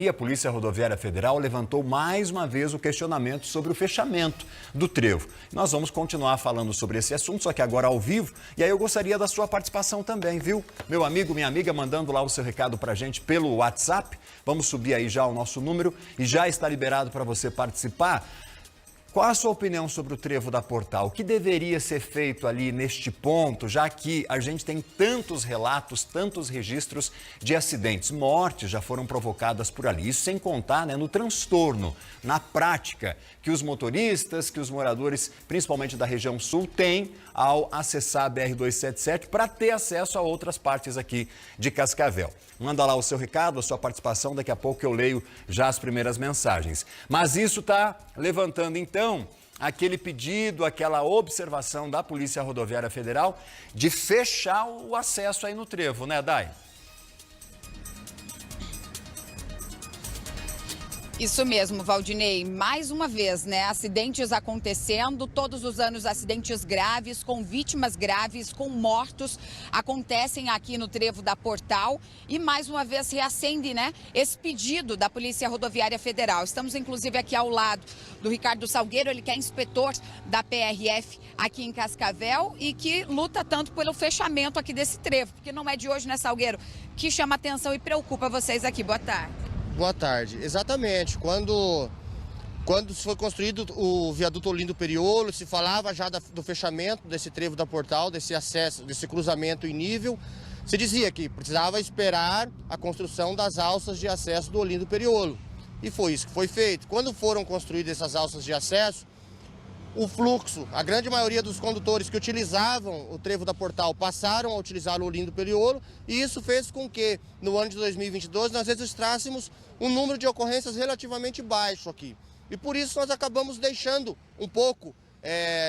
E a Polícia Rodoviária Federal levantou mais uma vez o questionamento sobre o fechamento do trevo. Nós vamos continuar falando sobre esse assunto, só que agora ao vivo. E aí eu gostaria da sua participação também, viu? Meu amigo, minha amiga, mandando lá o seu recado pra gente pelo WhatsApp. Vamos subir aí já o nosso número e já está liberado para você participar. Qual a sua opinião sobre o trevo da Portal? O que deveria ser feito ali neste ponto, já que a gente tem tantos relatos, tantos registros de acidentes, mortes já foram provocadas por ali. Isso sem contar, no transtorno, na prática, que os motoristas, que os moradores, principalmente da região sul, têm ao acessar a BR-277 para ter acesso a outras partes aqui de Cascavel. Manda lá o seu recado, a sua participação, daqui a pouco eu leio já as primeiras mensagens. Mas isso está levantando, então, aquele pedido, aquela observação da Polícia Rodoviária Federal de fechar o acesso aí no trevo, né, Dai? Isso mesmo, Valdinei. Mais uma vez, acidentes acontecendo, todos os anos acidentes graves, com vítimas graves, com mortos, acontecem aqui no trevo da Portal e mais uma vez reacende, esse pedido da Polícia Rodoviária Federal. Estamos inclusive aqui ao lado do Ricardo Salgueiro, ele que é inspetor da PRF aqui em Cascavel e que luta tanto pelo fechamento aqui desse trevo, porque não é de hoje, Salgueiro, que chama atenção e preocupa vocês aqui. Boa tarde. Boa tarde. Exatamente. Quando foi construído o viaduto Olindo Periolo, se falava já do fechamento desse trevo da Portal, desse acesso, desse cruzamento em nível, se dizia que precisava esperar a construção das alças de acesso do Olindo Periolo. E foi isso que foi feito. Quando foram construídas essas alças de acesso, o fluxo, a grande maioria dos condutores que utilizavam o trevo da Portal passaram a utilizar o Olindo Periolo e isso fez com que, no ano de 2022, nós registrássemos um número de ocorrências relativamente baixo aqui. E por isso nós acabamos deixando um pouco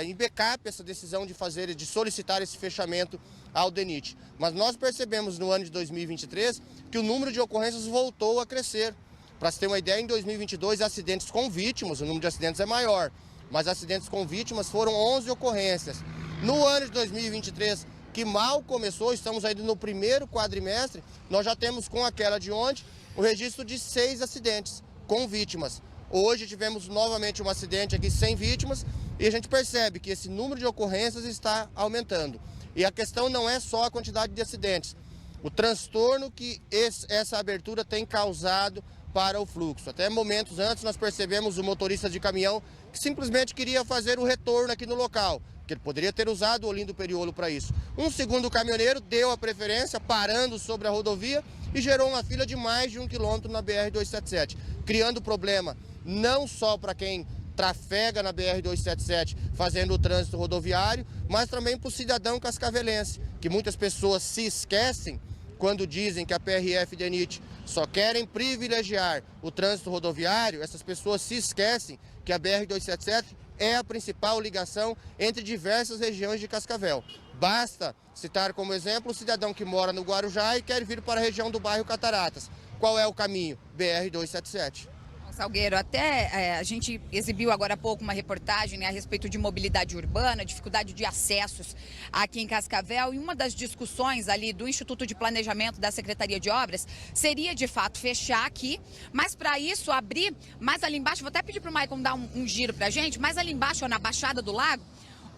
em backup essa decisão de solicitar esse fechamento ao DENIT. Mas nós percebemos no ano de 2023 que o número de ocorrências voltou a crescer. Para se ter uma ideia, em 2022, acidentes com vítimas, o número de acidentes é maior. Mas acidentes com vítimas foram 11 ocorrências. No ano de 2023, que mal começou, estamos ainda no primeiro quadrimestre, nós já temos com aquela de ontem o registro de 6 acidentes com vítimas. Hoje tivemos novamente um acidente aqui sem vítimas e a gente percebe que esse número de ocorrências está aumentando. E a questão não é só a quantidade de acidentes, o transtorno que essa abertura tem causado para o fluxo. Até momentos antes nós percebemos o motorista de caminhão que simplesmente queria fazer o retorno aqui no local, que ele poderia ter usado o Olindo Periolo para isso. Um segundo caminhoneiro deu a preferência, parando sobre a rodovia e gerou uma fila de mais de 1 quilômetro na BR-277, criando problema não só para quem trafega na BR-277 fazendo o trânsito rodoviário, mas também para o cidadão cascavelense, que muitas pessoas se esquecem quando dizem que a PRF e DENIT só querem privilegiar o trânsito rodoviário. Essas pessoas se esquecem que a BR-277 é a principal ligação entre diversas regiões de Cascavel. Basta citar como exemplo o cidadão que mora no Guarujá e quer vir para a região do bairro Cataratas. Qual é o caminho? BR-277. Salgueiro, até a gente exibiu agora há pouco uma reportagem a respeito de mobilidade urbana, dificuldade de acessos aqui em Cascavel, e uma das discussões ali do Instituto de Planejamento da Secretaria de Obras seria de fato fechar aqui, mas para isso abrir mais ali embaixo, vou até pedir para o Maicon dar um giro para a gente, mais ali embaixo, na Baixada do Lago,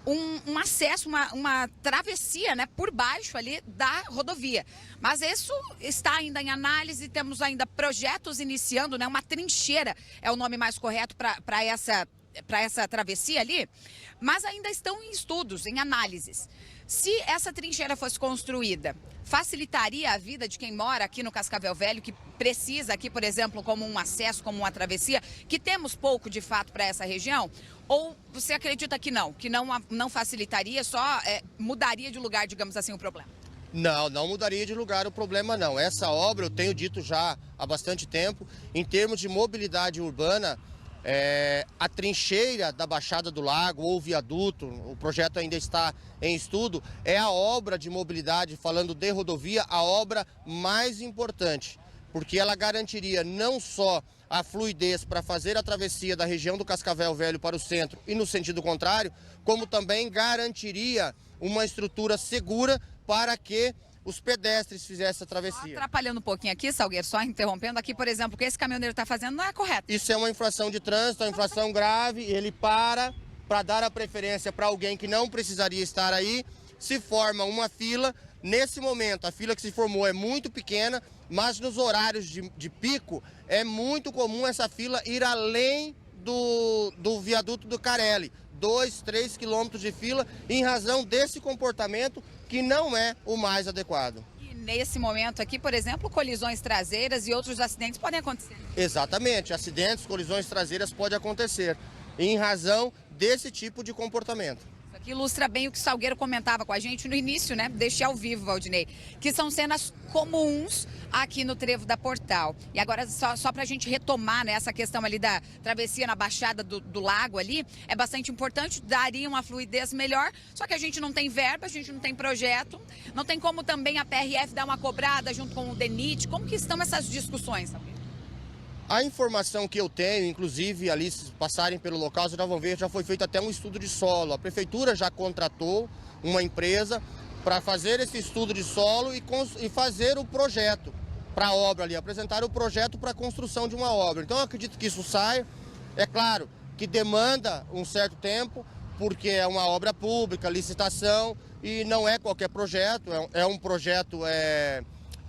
um acesso, uma travessia, por baixo ali da rodovia. Mas isso está ainda em análise, temos ainda projetos iniciando, uma trincheira é o nome mais correto para essa travessia ali, mas ainda estão em estudos, em análises. Se essa trincheira fosse construída, facilitaria a vida de quem mora aqui no Cascavel Velho, que precisa aqui, por exemplo, como um acesso, como uma travessia, que temos pouco de fato para essa região? Ou você acredita que não facilitaria, só mudaria de lugar, digamos assim, o problema? Não mudaria de lugar o problema não. Essa obra, eu tenho dito já há bastante tempo, em termos de mobilidade urbana, a trincheira da Baixada do Lago ou o viaduto, o projeto ainda está em estudo, é a obra de mobilidade, falando de rodovia, a obra mais importante, porque ela garantiria não só a fluidez para fazer a travessia da região do Cascavel Velho para o centro e no sentido contrário, como também garantiria uma estrutura segura para que os pedestres fizessem a travessia. Atrapalhando um pouquinho aqui, Salgueiro, só interrompendo, aqui, por exemplo, o que esse caminhoneiro está fazendo não é correto. Isso é uma infração de trânsito, é uma infração grave, ele para dar a preferência para alguém que não precisaria estar aí, se forma uma fila. Nesse momento, a fila que se formou é muito pequena, mas nos horários de pico é muito comum essa fila ir além do viaduto do Carelli. 2, 3 quilômetros de fila em razão desse comportamento que não é o mais adequado. E nesse momento aqui, por exemplo, colisões traseiras e outros acidentes podem acontecer. Exatamente, acidentes, colisões traseiras podem acontecer em razão desse tipo de comportamento. Isso aqui ilustra bem o que o Salgueiro comentava com a gente no início, né, deste ao vivo, Valdinei, que são cenas comuns aqui no trevo da Portal. E agora, só para a gente retomar, né, essa questão ali da travessia na Baixada do Lago ali, é bastante importante, daria uma fluidez melhor, só que a gente não tem verba, a gente não tem projeto, não tem como também a PRF dar uma cobrada junto com o DENIT. Como que estão essas discussões, Salgueiro? A informação que eu tenho, inclusive ali se passarem pelo local, vocês já vão ver, já foi feito até um estudo de solo. A prefeitura já contratou uma empresa para fazer esse estudo de solo e fazer o projeto para a obra ali, apresentar o projeto para a construção de uma obra. Então eu acredito que isso saia. É claro que demanda um certo tempo, porque é uma obra pública, licitação, e não é qualquer projeto, é um projeto,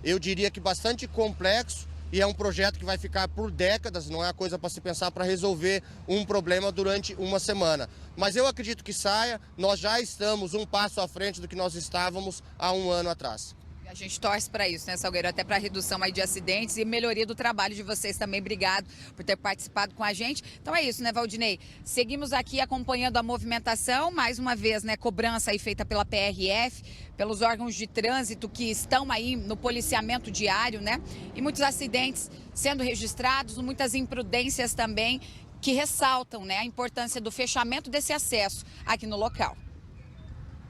eu diria que bastante complexo, e é um projeto que vai ficar por décadas, não é a coisa para se pensar para resolver um problema durante uma semana. Mas eu acredito que saia, nós já estamos um passo à frente do que nós estávamos há um ano atrás. A gente torce para isso, né, Salgueiro? Até para a redução aí de acidentes e melhoria do trabalho de vocês também. Obrigado por ter participado com a gente. Então é isso, né, Valdinei? Seguimos aqui acompanhando a movimentação. Mais uma vez, né, cobrança aí feita pela PRF, pelos órgãos de trânsito que estão aí no policiamento diário, né? E muitos acidentes sendo registrados, muitas imprudências também que ressaltam, né, a importância do fechamento desse acesso aqui no local.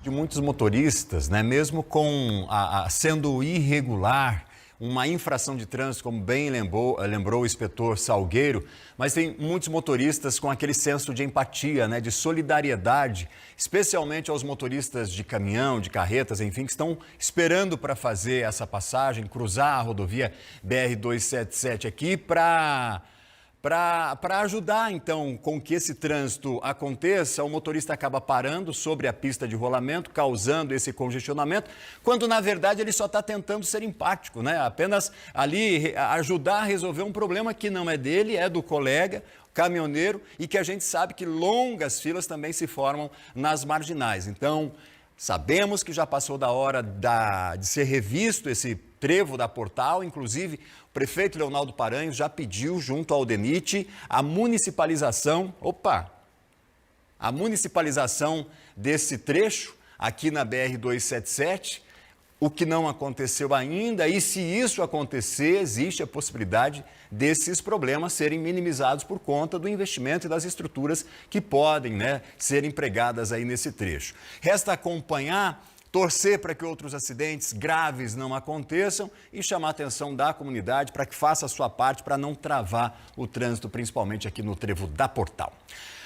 De muitos motoristas, né, mesmo com sendo irregular, uma infração de trânsito, como bem lembrou o inspetor Salgueiro, mas tem muitos motoristas com aquele senso de empatia, né, de solidariedade, especialmente aos motoristas de caminhão, de carretas, enfim, que estão esperando para fazer essa passagem, cruzar a rodovia BR-277 aqui para ajudar, então, com que esse trânsito aconteça. O motorista acaba parando sobre a pista de rolamento, causando esse congestionamento, quando, na verdade, ele só está tentando ser empático, né? Apenas ali ajudar a resolver um problema que não é dele, é do colega, caminhoneiro, e que a gente sabe que longas filas também se formam nas marginais. Então, sabemos que já passou da hora de ser revisto esse trevo da Portal. Inclusive, o prefeito Leonardo Paranhos já pediu junto ao DENIT a municipalização desse trecho aqui na BR-277, o que não aconteceu ainda, e se isso acontecer, existe a possibilidade desses problemas serem minimizados por conta do investimento e das estruturas que podem, né, ser empregadas aí nesse trecho. Resta acompanhar, torcer para que outros acidentes graves não aconteçam e chamar a atenção da comunidade para que faça a sua parte para não travar o trânsito, principalmente aqui no trevo da Portal.